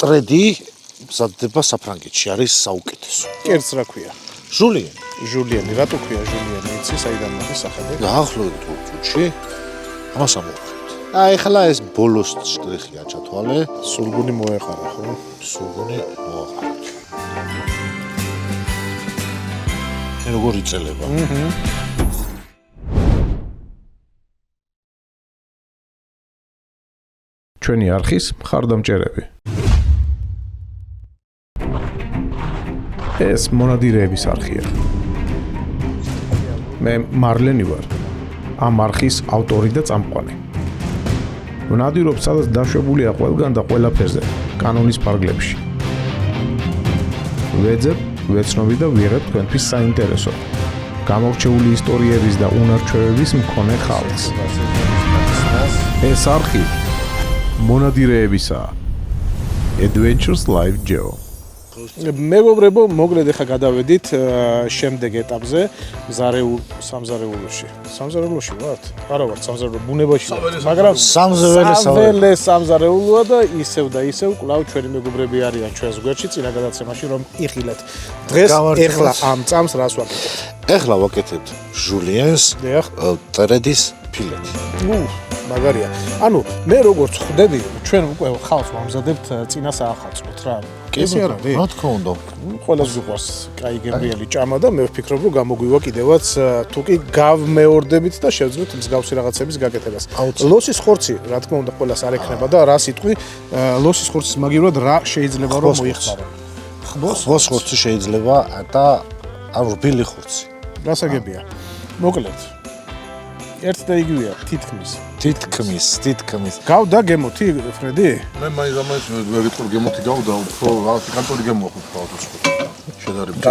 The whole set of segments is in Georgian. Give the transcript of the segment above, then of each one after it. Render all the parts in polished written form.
მტრედი მზადდება საფრანგეთში, არის საუკეთესო. კერძ რა ქვია? ჟულიენი, რატო ქვია ჟულიენი? იცი საიდან მოდის სახელი? დაახლოებით წუთში. ამას ამოვხდით. ეხლა ეს ბოლოს შტრიხია ჩათვალე. სულგუნი მოეყარა, ხო? სულგუნი მოაყარეთ. როგორ იწელება? ჩვენი არხის მხარდამჭერები. ეს მონადირეების არხია. მე მარლენი ვარ. ამ არხის ავტორი და წამყვანი. ვნადირობ, სადაც დაშვებულია ყველგან და ყველაფერზე, კანონის ფარგლებში. ვეძებ, ვეცნობი და ვიღებ თქვენთვის საინტერესო, გამორჩეული ისტორიების და უნარჩვევების მქონე ხალხს. ეს არხი მონადირეებისა. Adventures Live Geo. მეგობრებო, მოგლედ ახლა გადავედით შემდეგ ეტაპზე სამზარეულოში. სამზარეულოში ვართ? არა ვართ სამზარეულოში, ბუნებაში ვართ. მაგრამ სამზარეულო სამზარეულოა და ისევ კვლავ ჩვენი მეგობრები არიან ჩვენს გვერდში წინა გადაცემაში რომ იხილეთ. დღეს ახლა ამ წამს რას ვაკეთებთ? ახლა ვაკეთებთ ჟულიენს ტრედის ფილეთი. მაგარია. ანუ მე როგორც ხვდები, ჩვენ უკვე ხალხს ვამზადებთ წინა საახალწლოდ რა. კეცი არ არის? რა თქმა უნდა. ყველას უყვარს კაი გემრიელი ჭამა და მე ვფიქრობ, რომ გამოგვივა კიდევაც თუ კი გავმეორდებით და შევძლებთ მსგავსი რაღაცების გაკეთებას. ლოსის ხორცი, რა თქმა უნდა, ყველას არ ექნება და რა სიტყვი, ლოსის ხორცის მაგივრად რა შეიძლება რომ მოიხმარო? ხბოს ხორცი შეიძლება და რბილი ხორცი. გასაგებია. მოკლედ. ერთ და იგივეა, თითქმის. გავდა გემოთი, ფრედი? მე მაინც ვეგეთქო გემოთი გავდა, უფრო რაღაცა კანტორი გემოხოთ თავად. შედარებით.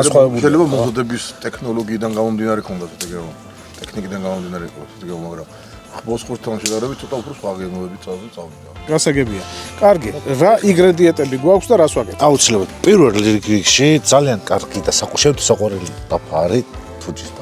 შეიძლება მოზოდების ტექნოლოგიიდან გამომდინარე ქონდათ ეს გემო. ტექნიკიდან გამომდინარე ქონდათ ეს გემო, მაგრამ ხბოს ხორცთან შედარებით ცოტა უფრო სხვა გემოები წავიდა. გასაგებია. კარგი, რა ინგრედიენტები გვაქვს და რას ვაკეთებთ? აუცილებლად. პირველ რიგში ძალიან კარგი და საყვარელი ტაფა არის თუჯის ტაფა.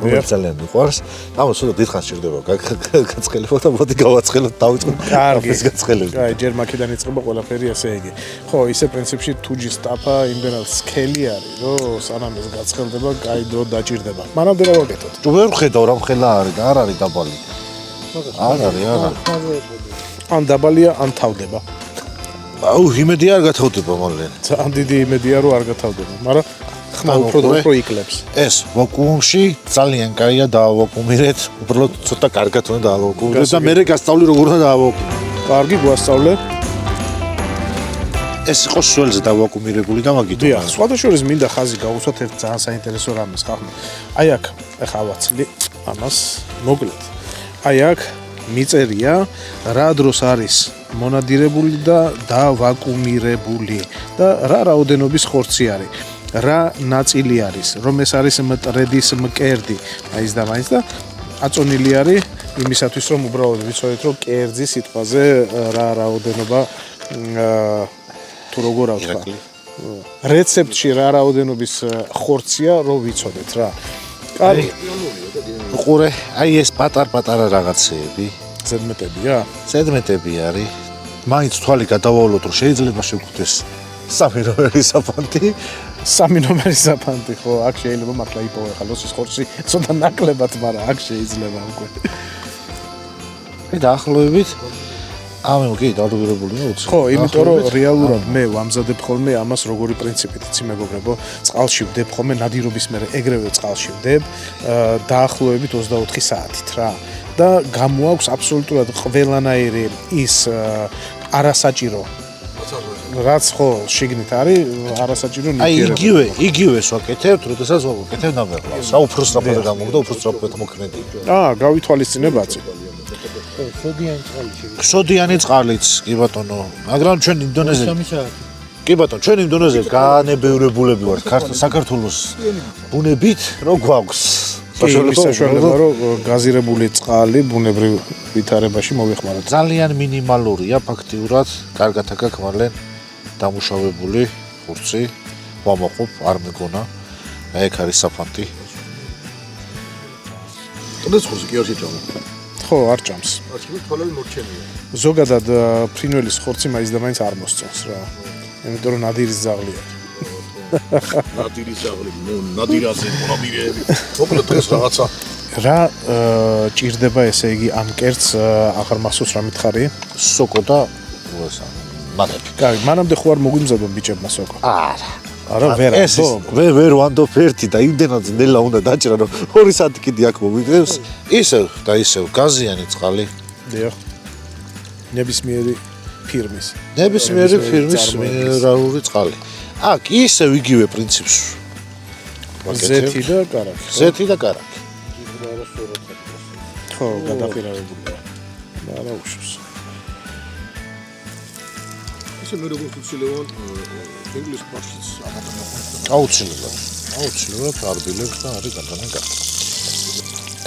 რომელიც ძალიან მიყვარს. ამას ცოტა დიდხანს სჭირდება გაცხელებო და მოდი გავაცხელოთ დავიწყოთ ტაფის გაცხელება. აი, ჯერ მაქედან იწყება ყველაფერი ასე იგი. ხო, ისე პრინციპში თუჯის ტაფა იმდენად სქელი არის, რომ სანამ ეს გაცხელდება, კაი დრო დაჭირდება. მანამდე რა ვაკეთოთ? ვერ ვხედავ რა მხელა არის და არ არის დაბალი. არ არის. ან დაბალია, ან თავდება. აუ, იმედი არ გათავდება მალე. ძალიან დიდი იმედია რომ არ გათავდება, მაგრამ ხმა უფრო იკლებს. ეს ვაკუუმში ძალიან კაია დაავაკუმირეთ, უბრალოდ ცოტა კარგად უნდა დაავაკუმირეთ და მე გასწავლი როგორ უნდა დაავაკუმიროთ. კარგი, გვასწავლე. ეს იყო სველზე დავაკუმირებული და მაგით. დიახ, სხვადასხვა მინდა ხაზი გავუსვათ ერთ ძალიან საინტერესო რამეს ხახმა. აი აქ ახლა ავაცლი ამას მოკლედ. აი აქ მიწერია რა დროს არის მონადირებული და დავაკუმირებული და რა რაოდენობის ხორცი არის. რა ნაწილი არის, რომ ეს არის მტრედის მკერდი, აი ეს და მაინც და აწონილი არის იმისათვის რომ უბრალოდ ვიცოდეთ რომ კერძი სიტყვაზე რა რაოდენობა თუ როგორ ავთქვა. რეცეპტში რა რაოდენობის ხორცია რომ ვიცოდეთ რა. კარგი. ყურე, აი ეს პატარ-პატარა რაღაცეები, ზედმეტები არის. მაინც თვალი გადავალოთ რომ შეიძლება შევხვდეს სამი ნომერი საფანტი, ხო, აქ შეიძლება მართლა იპოვო ახლა ლოსის ხორცი, ცოტა ნაკლებად, მაგრამ აქ შეიძლება უკვე. მე დაახლოებით ამემ კი დადებულია უცხო. ხო, იმიტომ რომ რეალურად მე ვამზადებ ხოლმე ამას როგორი პრინციპით, იცი მეგობრებო, წყალში ვდებ ხოლმე ნადირობის მერე ეგრევე წყალში ვდებ, დაახლოებით 24 საათით რა. და გამოაქვს აბსოლუტურად ყველანაირი ის არასაჭირო რაც ხო შიგნით არის არასაჭირო ნივთიერება. აი იგივეს ვაკეთებთ, როდესაც ვაკეთებ ნაბეღლავს. რა უფრო სწრაფად გამოგდა, უფრო სწრაფად მოქმედი. გავითვალისწინებაც. ქსოდიანი წყალიც, კი ბატონო. მაგრამ ჩვენ იმ დონეზე კი ბატონო, ჩვენ იმ დონეზე განებევრებულები ვართ საქართველოს ბუნებით, რო გვაქვს საშუალება რომ გაზირებული წყალი ბუნებრივ ვითარებაში მოვიხმაროთ. ძალიან მინიმალურია ფაქტიურად, კარგად აქ მალე დამუშავებული ხურცი ვამაყობ, არ მეგონა. აი ეგ არის საფანტი. ტოდეს ხურცი კი არ შეჭამა. ხო, არ ჭამს. აჩქიმის თვალები მორჩენია. ზოგადად ფრინველის ხორცი მაინც და მაინც არ მოსწონს რა. იმიტომ რომ ნადირის ზაღლია. ნადირის ზაღლი, ნადირაზე, ნადირები. მოკლედ დღეს რაღაცა რა ჭირდება ესე იგი ამ კერძს აღარ მახსოვს რა მითხარი? სოკო და უესა. მანები. კაი, მანამდე ხო არ მოგვიმზადო ბიჭებმა სოკო. არა, ვერა. ეს ვერ ვანდობ ერთი და იმდენად ნელა უნდა დაჭრა რომ 2 საათი კიდე აქ მომიგებს. ისევ და ისევ გაზიანი წყალი. დიახ. ნებისმიერი ფირმის. ნებისმიერი ფირმის მინერალური წყალი. აქ ისევ იგივე პრინციპს. ზეთი და კარაქი. ზეთი და კარაქი. ხო, გადაპირავებულია. არა უშავს. ესე მე როგორც უცილებლად ინგლისურ ფაშიც ამატებდა. აუცილებლად არბილებს და არის გადანა კარგი.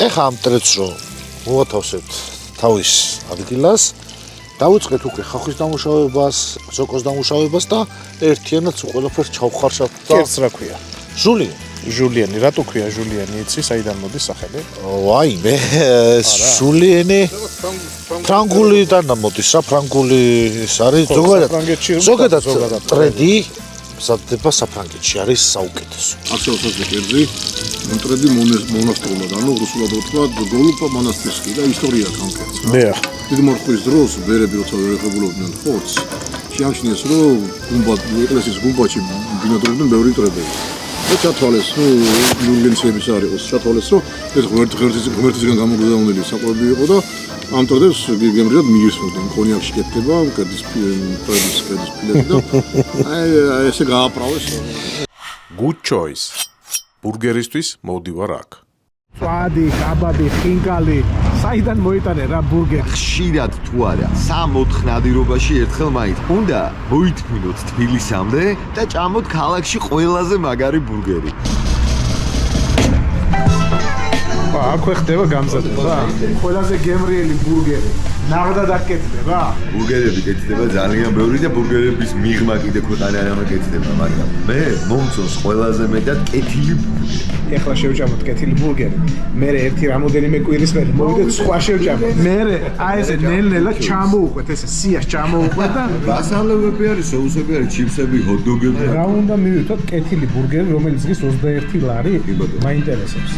ეხა ამ ტრედს რომ მოვათავსებთ თავის ადგილას, დავიწყეთ უკვე ხახვის დამუშავებას, ზოკოს დამუშავებას და ერთიანად ყველაფერს ჩავხარშავთ და კერძს რა ქვია? ჟულიანი, რატო ქვია ჟულიანი, იცი, საიდან მოდის სახელი? ვაიმე, ჟულიენი ფრანგულიდან მოდის რა, ფრანგული ის არის ზოგადად ტრედი მზადდება საფრანგეთში, არის საუკეთესო. აქცევსაზე კერძი, ტრედი მონასტრულად, ანუ რუსულად ვთქვათ, გოლუბა მონასტირსკი და ისტორია კონკრეტს. დიახ. დიდი მორხვის დროს ბერები როცა ვერ ეხებულობდნენ ხორცს, შეამჩნიეს რომ ეკლესიის გუმბათში ბინადრობდნენ ბევრი ტრედები. და ჩათვალეს, იურგენსების არ იყოს, ჩათვალეს, რომ ეს ღმერთისგან გამოგვზავნილი საყვები იყო და ამ ტრედებს გემრიად მიირსვდნენ. კონიაკში კეთდება, კედის ფილები და აი ესე გააправეს. Good choice. ბურგერისთვის მოვდივარ აქ. სვადი, კაბაბი, ხინკალი, საიდან მოიტანე რა ბურგერი? ხშირად თუ არა, 3-4 ნადირობაში ერთხელ მაინც უნდა მოითმინოთ თბილისამდე და ჭამოთ ქალაქში ყველაზე მაგარი ბურგერი. აქვე ხდება გამზადება? ყველაზე გემრიელი ბურგერი. ნაღდად აკეთდება? ბურგერები კეთდება ძალიან ბევრი და ბურგერების მიღმა კიდე ქვეყანაში კეთდება, მაგრამ მე მომწონს ყველაზე მეტად კეთილი ბურგერი. ეხლა შევჭამოთ კეთილი ბურგერი. მე ერთი რამოდენიმე კვირის მერე მოვიდეთ სხვა შევჭამოთ. მე აი ესე ნელ-ნელა ჩამოუყვეთ, ესე სიას ჩამოუყვეთ და დასავლები არის, სოუსები არის, ჩიპსები, ჰოთ-დოგები. რა უნდა მივიდოთ კეთილი ბურგერი, რომელიც ის 21 ლარი მაინტერესებს.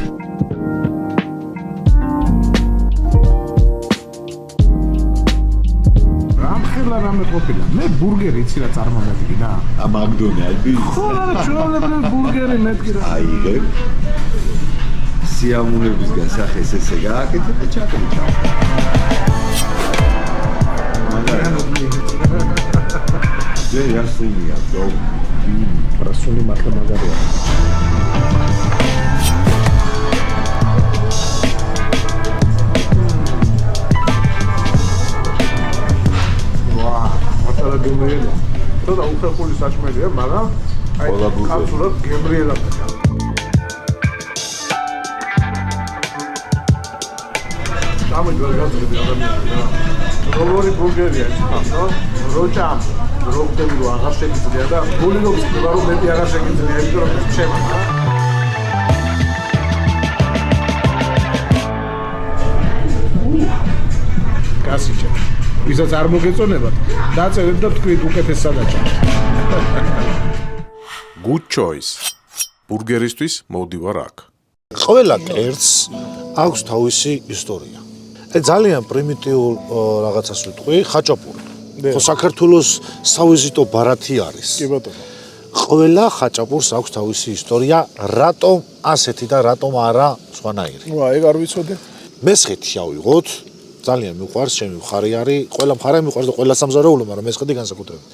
რამე ყოფილა. მე ბურგერი იცი რა წარმომედგინა? ა მაკდონალდი? ხო, რა ჩვეულებრივი ბურგერი მეთქი რა. აიღე. სიამოვნებისგან სახეს ესე გააკეთე და ჩაკეთე. ძე იასუნია, დო. პრასული მართლა მაგარია. გემრიელა. თორე უხერხული საჭმელია, მაგრამ აი კაცურად გემრიელა. გამიგვარ გაზრები ადამიანები რა. როგორი ბურგერია ეს ხასო? როჭამ, როხდები რო აღარ შეგიძლია და გულინობის ხდება რომ მეტი აღარ შეგიძლია, იმიტომ რომ ეს შემა. გასიჭე. ვისაც არ მოგეწონებათ, დაწერეთ და თქვით უკეთეს სადაჭა. Good choice. ბურგერისთვის მოვდივარ აქ. ყველა კერძს აქვს თავისი ისტორია. ძალიან პრიმიტიულ რაღაცას ვიტყვი, ხაჭაპური. ხო საქართველოს სავიზიტო ბარათი არის. კი ბატონო. ყველა ხაჭაპურს აქვს თავისი ისტორია, რატომ ასეთი და რატომ არა სხვანაირი. ეგ არ ვიცოდე. მესხეთი ავიღოთ. ძალიან მიყვარს, ჩემი მხარი არის, ყველა მხარე მიყვარს და ყველა სამზარეულო, მაგრამ მესხეთი განსაკუთრებით.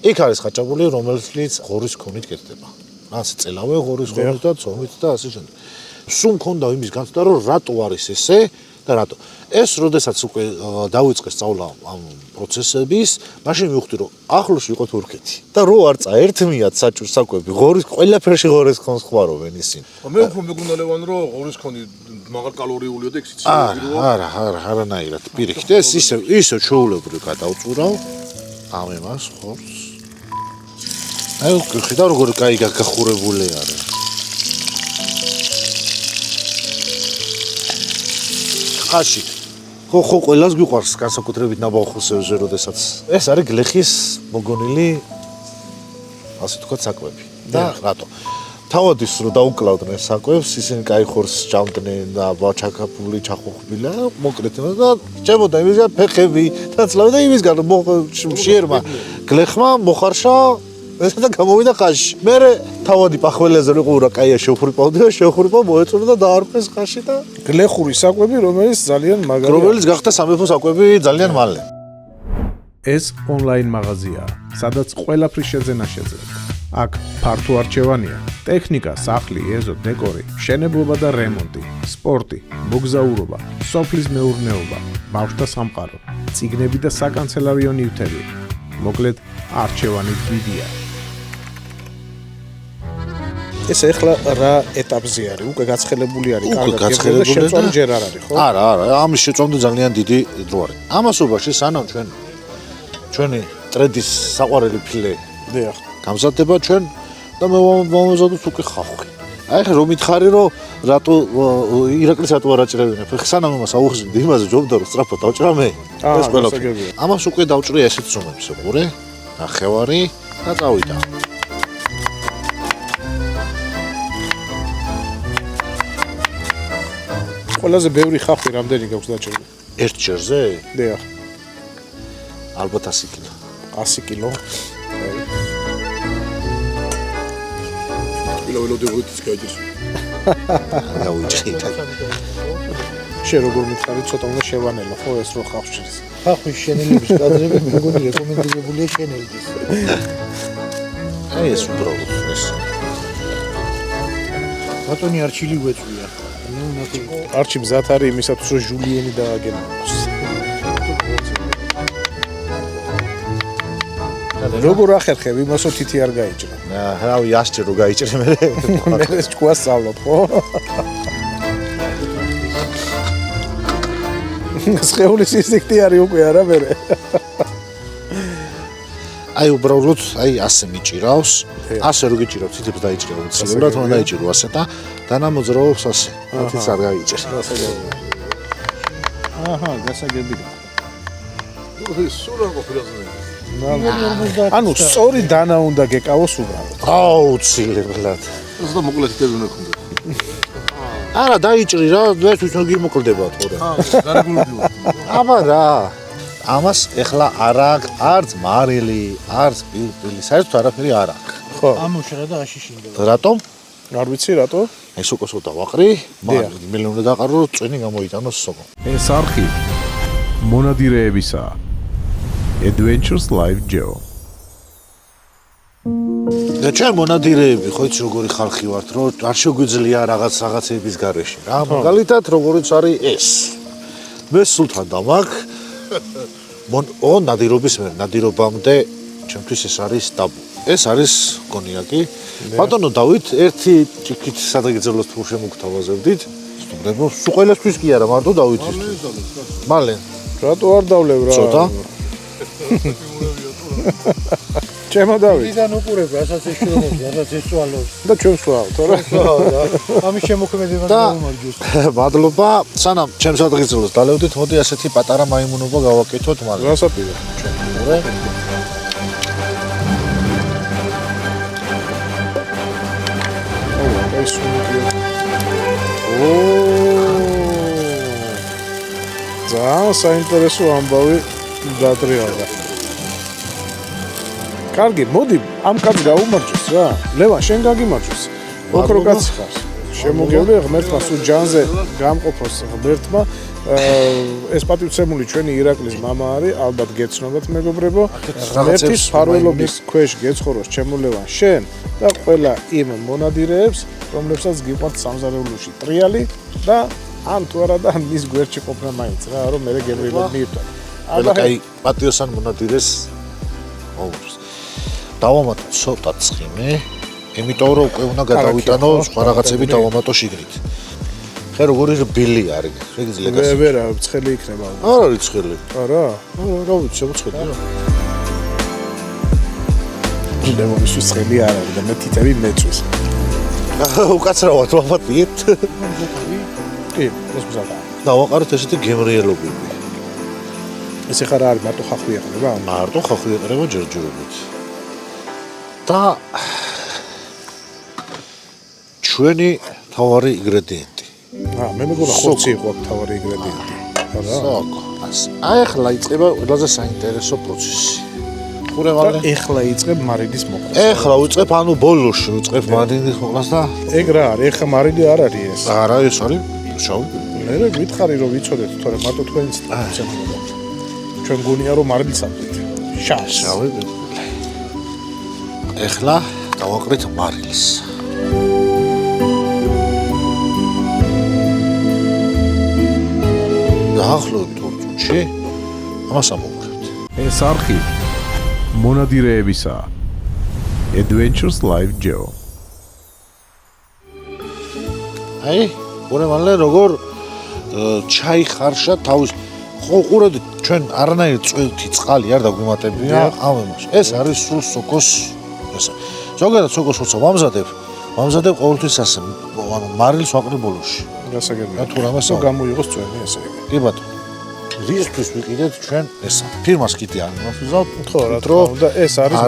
იქ არის ხაჭაპური, რომელიც ღორის ქონით კეთდება. ასე წელავე ღორის ქონით და ცომით და ასე შემდეგ. სულ მქონდა იმის განცდა, რომ რატო არის ესე და რატო. ეს როდესაც უკვე დავიწყე სწავლა ამ პროცესების, მაშინ მივხვდი, რომ ახლოს იყო თურქეთი. და რო არ წაერთმიათ საჭურს საკვები, ღორის ყველაფერში ღორის ქონს ხვარობენ ისინი. მე უფრო მეგონა ლევან რომ ღორის ქონი მაგარ კალორიულია და ექსიცი. არანაირად პირიქით. ეს ისე ჩვეულებრივ გადავწურავ ამ იმას ხორცს. აი ხედავ როგორ კაი გახურებული არის. ხაში ხო ყველას გვიყვარს განსაკუთრებით ნაბავხოსებზე, როდესაც ეს არის გლეხის მოგონილი ასე თქვა საკვები. და რატო? თავად ის რომ დაუკლავდნენ საკვებს, ისინი კაი ხორს ჭამდნენ და ჩაქაფული, ჩახუხბილი, მოკლედ და ჭებოდა იმისგან ფეხები და წლავი და იმისგან შეერმა გლეხმა მოხარშა ესა და გამოვიდა ხაში. მერე თავადი პახველეზე რო ყურა კაია შეუხრიპავდა, შეუხრიპა მოეწონა და დაარფეს ხაში და გლეხური საკვები, რომელიც ძალიან მაგარია. რომელიც გახდა სამეფო საკვები ძალიან მალე. ეს ონლაინ მაღაზია, სადაც ყველაფრის შეძენა შეძლებთ. აქ ფართო არჩევანია: ტექნიკა, სახლი, ეზო, დეკორი, მშენებლობა და რემონტი, სპორტი, მოგზაურობა, სოფლის მეურნეობა, ბავშვთა სამყარო, წიგნები და საკანცელარიო ნივთები. მოკლედ, არჩევანი დიდია. ეს ახლა რა ეტაპზე არის? უკვე გაცხელებული არის, უკვე გაცხელებული და შეწყვეტი ჯერ არ არის, ხო? არა, ამის შეწყვეტი ძალიან დიდი დრო არის. ამასობაში სანამ ჩვენი ტრედის საყვარელი ფილე დიახ. გამზადდება ჩვენ და მე მომზადოთ უკვე ხალხი. აი ხა რომ მითხარი რომ რატო ირაკლის რატო არ აჭრევინა? სანამ ამას აუხსნიდი, იმაზე ჯობდა რომ სწრაფად დავჭრა მე. ეს ყველაფერი. ამას უკვე დავჭრია ესეთ ზომებს, ყურე, ნახევარი და წავიდა. ყველაზე ბევრი ხალხი რამდენი გაქვს დაჭრილი? ერთ ჯერზე? დიახ. ალბათ 100 კილო. 100 კილო. ველოდებით გაიჭირს. გავიჭრი. შენ როგორ მითხარი, ცოტა უნდა შევანელო, ხო ეს რო ხავშის. ხახვის შენელების კადრები მეგონი რეკომენდებულია შენელდის. აი ეს უბრალოდ ეს. ბატონი არჩილი უეწვია. არჩი მზად არის იმისათვის რომ ჟულიენი დააგენოს. როგორ ახერხებ იმას რომ თითი არ გაიჭრა? რავი, ასჯერ რო გაიჭრე მე. მე ეს ჭკუას სწავლობ, ხო? სხეულის ინსტინქტი არის უკვე არა მე. აი უბრალოდ აი ასე მიჭირავს, ასე რო გიჭირავს, თითებს დაიჭრება უცებურად, უნდა დაიჭირო ასე და დანამოძრაობს ასე. თითს არ გაიჭერს. აჰა, გასაგებია. სულ არ ყოფილაზე. ანუ სწორი დანა უნდა გეკავოს უბრალოდ. აუცილებლად. ეს და მოკლედ თითები უნდა გქონდეს. არა, დაიჭრი რა, ეს თვითონ გიმოკლდება თორე. გარეგულები. აბა რა. ამას ეხლა არ აქვს არც მარილი, არც პირპილი, საერთოდ არაფერი არ აქვს. ხო. ამოშრა და აშიშინდა. რატომ? არ ვიცი რატო? აი სოკოსო დავაყრი, მე უნდა დაყარო, წვენი გამოიტანოს სოკო. ეს არხი მონადირეებისაა. Adventures Live Geo. და ჩვენ მონადირეები, ხო იცი როგორი ხალხი ვართ, რომ არ შეგვიძლია რაღაცების გარეშე რა. მაგალითად, როგორიც არის ეს. მე სულთან დამაქ ნადირობის მე, ნადირობამდე ჩემთვის ეს არის ტაბუ. ეს არის კონიაკი. ბატონო დავით, ერთი ჭიქით სადაგეძლოს თუ შემოგთავაზებდით. სტუმრებო, სულ ყველასთვის კი არა, მარტო დავითისთვის. მალე. რატო არ დავლევ რა? ცოტა. ჩემო დავით. ვიდან უყურებ, რასაც ეშურობებს, რასაც ეწვალოს. და ჩვენ ვსვავთ, რა. ამის შემოქმედება და გამარჯოს. მადლობა, სანამ ჩემს ადგილს დალევდით, მოდი ასეთი პატარა მაიმუნობა გავაკეთოთ მალე. რასაპირო? ურე. ეს უნდა. ძალიან საინტერესო ამბავი დატრიალდა. კარგი, მოდი ამ კაცს გაუმარჯოს რა. ლევან, შენ გაგიმარჯოს. ოქრო კაცი ხარ. შემოგევლე ღმერთმა სულ ჯანზე გამყოფოს ღმერთმა. ეს პატივცემული ჩვენი ირაკლის მამა არის, ალბათ გეცნობათ მეგობრებო. ღმერთის ფარველობის ქვეშ გეცხოვროს ჩემო ლევან შენ და ყველა იმ მონადირეებს, რომლებსაც გიყვართ სამზარეულოში ტრიალი და ან თუ არა და მის გვერდში ყოფნა მაინც რა, რომ მე გემრიელად მიირთვა. ყველა კაი პატიოსან მონადირეს აუბრს. დავამატო ცოტა ცხიმე, იმიტომ რომ უკვე უნდა გადავიტანო სხვა რაღაცები დავამატო შიგნით. ხე როგორი რბილი არის, შეიძლება გასა. ვერა, ცხელი იქნება. არ არის ცხელი. არა? რა ვიცი, შემოცხედა რა. ლევონის ცხელი არ არის და მე თითები მეწვის. უკაცრავად ვაპატიეთ. კი, ეს მზადა. დავაყაროთ ესეთი გემრიელობები. ეს ახლა რა არის მარტო ხახვი ეყრება? მარტო ხახვი ეყრება ჯერჯერობით. და ჩვენი თავარი ინგრედიენტი. მე მეგონა ხორცი იყო თავარი ინგრედიენტი. სოკო. აი ახლა იწყება ყველაზე საინტერესო პროცესი. ყურე ეხლა იწყებ მარილის მოყრას. ეხლა უწყებ, ანუ ბოლოში უწყებ მარილის მოყრას და ეგ რა არის? ეხლა მარილი არ არის ეს. არა, ეს არის შავი. მე ვითხარი რომ ვიცოდეთ, თორემ მარტო თქვენი სტრუქტურა. ჩვენ გონია რომ მარილს აყრით. შავი. ეხლა დავაყრით მარილს. დაახლოებით 2 წუთში ამას ამოვუყრებთ. ეს არხი მონადირეებისა Adventures Live Geo. აი, გონებალე როგორ ჩაიხარშა თავის ყურადით ჩვენ არანაირი წვეთი წყალი არ დაგვიმატებია ამ ემოს. ეს არის სულ სოკოს ესე. ზოგადად სოკოს როცა ვამზადებ ყოველთვის ასე, ანუ მარილს ვაყრებ ბოლოში. გასაგებია. თუ რამას გამოიღოს წვენი ესე იგი. კი ბატონო. რისთვის ვიყიდეთ ჩვენ ესა. ფირმას კიდე არ მოვიზავთ. ხო, რა თქმა უნდა, ეს არის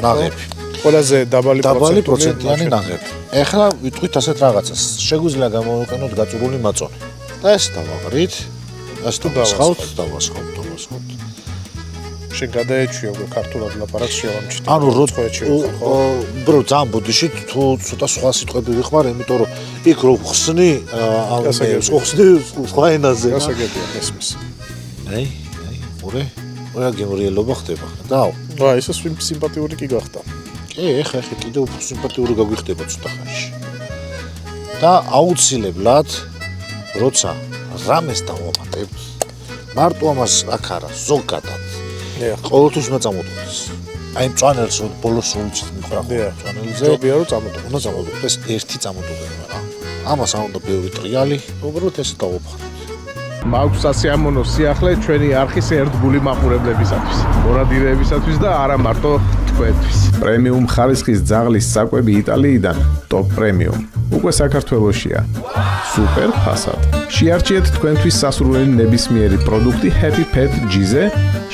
ნაღები. ყველაზე დაბალი პროცენტიანი ნაღები. ეხლა ვიტყვით ასეთ რაღაცას. შეგვიძლია გამოვიყენოთ გაწურული მაწონი. და ეს დავაყრით. ეს თუ დავასხავთ. შენ გადაეჩვია უკვე ქართულად ლაპარაკს შევამჩით. ანუ ბრო ძალიან ბოდიში თუ ცოტა სხვა სიტყვები ვიხმარ, იმიტომ რომ იქ რო ხსნი სხვა ენაზე. გასაგებია ესმის. აი, ორე გემრიელობა ხდება. დაო. ეს სიმპათიური კი გახდა. კი, ეხლა კიდე უფრო სიმპათიური გაგვიხდება ცოტა ხანში. და აუცილებლად როცა რამეს დავამატებთ, მარტო ამას აქ არა, ზოგადად. ყოველთვის უნდა წამოდოდეს. აი მწვანელს რო ბოლოს როიცით მიყვრა მწვანელზე. ჯობია რომ წამოდოდეს. უნდა წამოდოდეს ერთი წამოდოდება რა. ამას არ უნდა ბევრი ტრიალი, უბრალოდ ესე დავაფხაროთ. მაქვს სასიამოვნო სიახლე ჩვენი არხის ერთგული მაყურებლებისათვის, მონადირეებისათვის და არა მარტო თქვენთვის. პრემიუმ ხარისხის ძაღლის საკვები იტალიიდან, ტოპ პრემიუმ. უკვე საქართველოშია. სუპერ ფასად. შეარჩიეთ თქვენთვის სასურველი ნებისმიერი პროდუქტი Happy Pet G-ზე,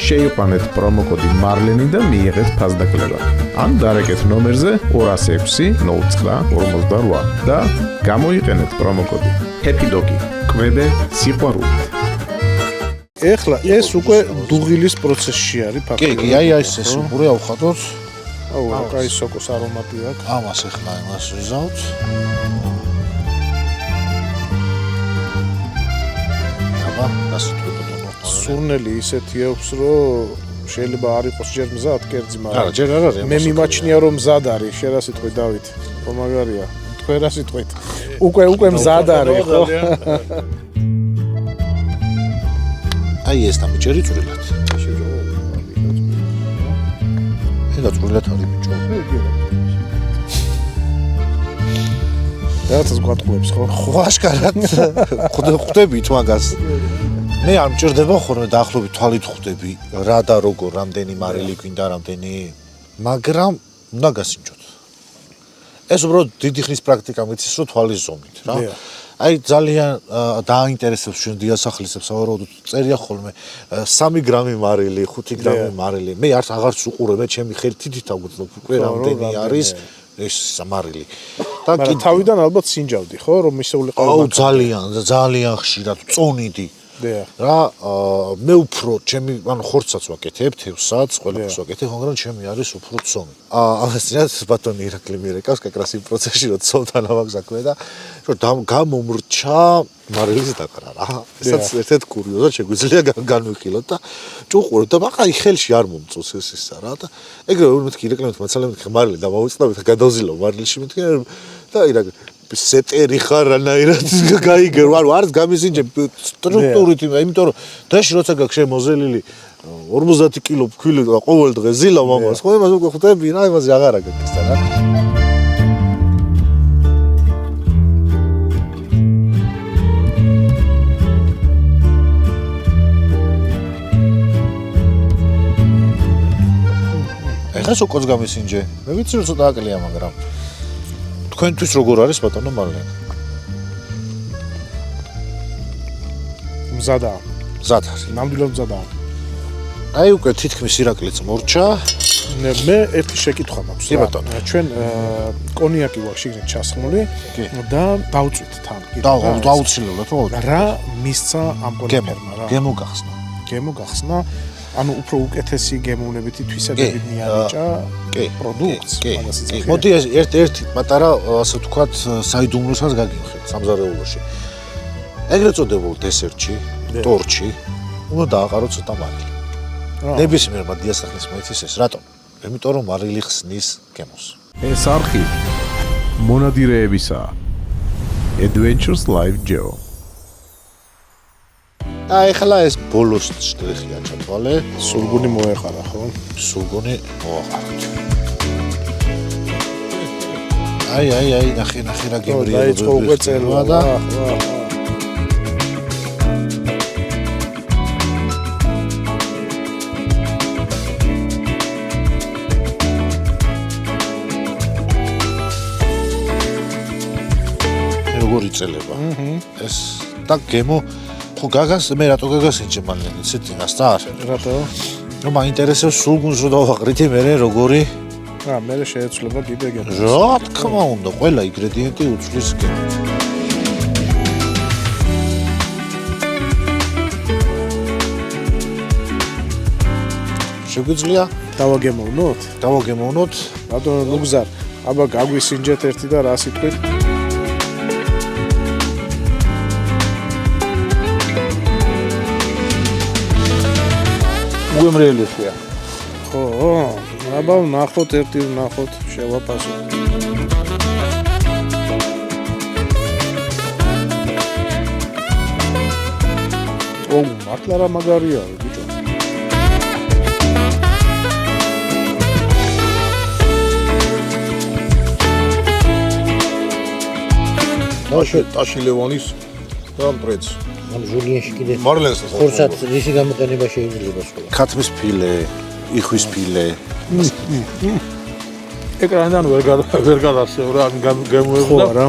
შეიყვანეთ პრომოკოდი მარლენი და მიიღეთ ფასდაკლება. ან დარეკეთ ნომერზე 206-09-48 და გამოიყენეთ პრომოკოდი Happy Doggy. კვებე სიყვარულით. ეხლა ეს უკვე დუღილის პროცესში არის კი, ფაქტობრივად. აი ეს უყურე ავხატოთ. აუ, კაი სოკოს არომატი აქვს. ამას ეხლა იმას ვიზავთ. აბა, გასიტყვეტო. სურნელი ისეთი აქვს, რომ შეიძლება არ იყოს ჯერ მზად კერძი, მაგრამ არა, ჯერ არ არის. მე მიმაჩნია რომ მზად არის. შენ რა სიტყვით დავით? ხო მაგარია. თქვენ რა სიტყვით? უკვე მზად არის, ხო? აი ეს დამიჭერი წვრილად. ეგა წვრილად არის ბიჭო. რაღაცას გვატყუებს, ხო? ხო, აშკარად. ხვდებით მაგას. მე არ მჭირდება ხოლმე დაახლოებით თვალით ხვდები რა და როგორ, რამდენი მარილი გვინდა, რამდენი, მაგრამ უნდა გასინჯოთ. ეს უბრალოდ დიდი ხნის პრაქტიკა მიცის რომ თვალის ზომით რა. აი ძალიან დააინტერესებს ჩვენ დიასახლისებს სავარაუდოდ წერია ხოლმე 3 გრამი მარილი, 5 გრამი მარილი. მე აღარც უყურებ, ჩემი ხელი თითით აგვწნობ უკვე რამდენი არის ეს მარილი. და თავიდან ალბათ სინჯავდი, ხო, რომ მისულიყავ. აუ ძალიან ხშირად წონიდი. რა მე უფრო ჩემი ანუ ხორცსაც ვაკეთებ, თევსაც, ყველაფერს ვაკეთებ, მაგრამ ჩემი არის უფრო წონი. ამასინაც ბატონი ირაკლი მირეკავს კაკრას იმ პროცესში რომ წონთან ავაგზავნე და რომ გამომრჩა მარილის დაკრა რა. ესაც ერთ-ერთ კურიოზად შეგვიძლია განვიხილოთ და ჭუყურო და ბაყაი ხელში არ მომწოს ეს ისა რა და ეგრევე მეთქი ირაკლი მაცალე მეთქი მარილი დავავიწყდა და გადავზილო მარილში მეთქი და ირაკლი სეტერი ხარ რანაირად გაიგერო არ არის გამიზინჯე სტრუქტურით იმიტომ რომ დაში როცა გაქვს შემოზელილი 50 კილო ფქვილი ყოველ დღე ზილა მამას ხო იმას უკვე ხვდები რა იმაზე აღარა გაქვს და რა ეხლა სოკოს გამიზინჯე მე ვიცი რომ ცოტა აკლია მაგრამ თქვენთვის როგორ არის ბატონო მარლენ? მზადაა. მზად არის. ნამდვილად მზადაა. აი უკვე თითქმის ირაკლიც მორჩა. მე ერთი შეკითხვა მაქვს. კი ბატონო. ჩვენ კონიაკი გვაქვს შიგნით ჩასხმული და დავწვით თან. დაუცილებლად ხო? რა მისცა ამ კონიფერმა რა? გემო გახსნა. გემო გახსნა. ანუ უფრო უკეთესი გემოვნებითი თვისებებით მიანიჭა პროდუქტს. კი. მოდი ერთ პატარა ასე ვთქვათ საიდუმლოსაც გაგიმხეთ სამზარეულოში. ეგრეთ წოდებულ დესერტში, ტორტში უნდა დააყარო ცოტა მარილი. ნებისმიერმა დიასახლის მოიცეს ეს რატომ? იმიტომ რომ მარილი ხსნის გემოს. ეს არხი მონადირეებისა Adventures Live Geo. ახლა ეს ბოლოს შტრიხია ჩათვალე. სულგუნი მოეყარა, ხო? სულგუნი მოაყარეთ. აი, ნახე რა გემრია. დაიწყო უკვე წერვა და როგორი წელება. ეს და გემო ხო გაგას მე რატო გაგასინჯე მალე იცით იმას და რატო? რომ მაინტერესებს სულგუნს რო დავაყრითი მე როგორი მე შეეცვლება კიდე გემო. რა თქმა უნდა ყველა ინგრედიენტი უცვლის გემო. შეგვიძლია დავაგემოვნოთ ბატონო ლუგზარ აბა გაგვისინჯეთ ერთი და რა სიტყვით უემრიელია. ხო, აბა ნახოთ ერთი ნახოთ შევაფასოთ. მართლა რა მაგარია ბიჭო. ტაში ლევანის და მტრეც. ამ ჟულიანში კიდე მარლენსაც ხორცად რისი გამოყენება შეიძლება სხვა. ქათმის ფილე, იხვის ფილე. ეკრანიდან ვერ გადასწევ რა გემოებს ხო და არა.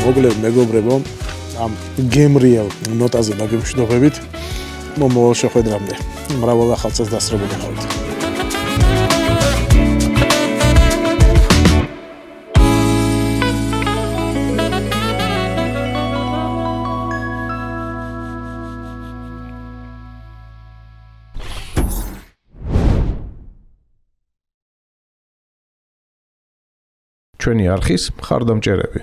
მოგლებ მეგობრებო ამ გემრიელ ნოტაზე დაგემშვიდობებით მომავალ შეხვედრამდე მრავალ ახალწელს დასწრებული ხართ. ჩვენი არხის მხარდამჭერები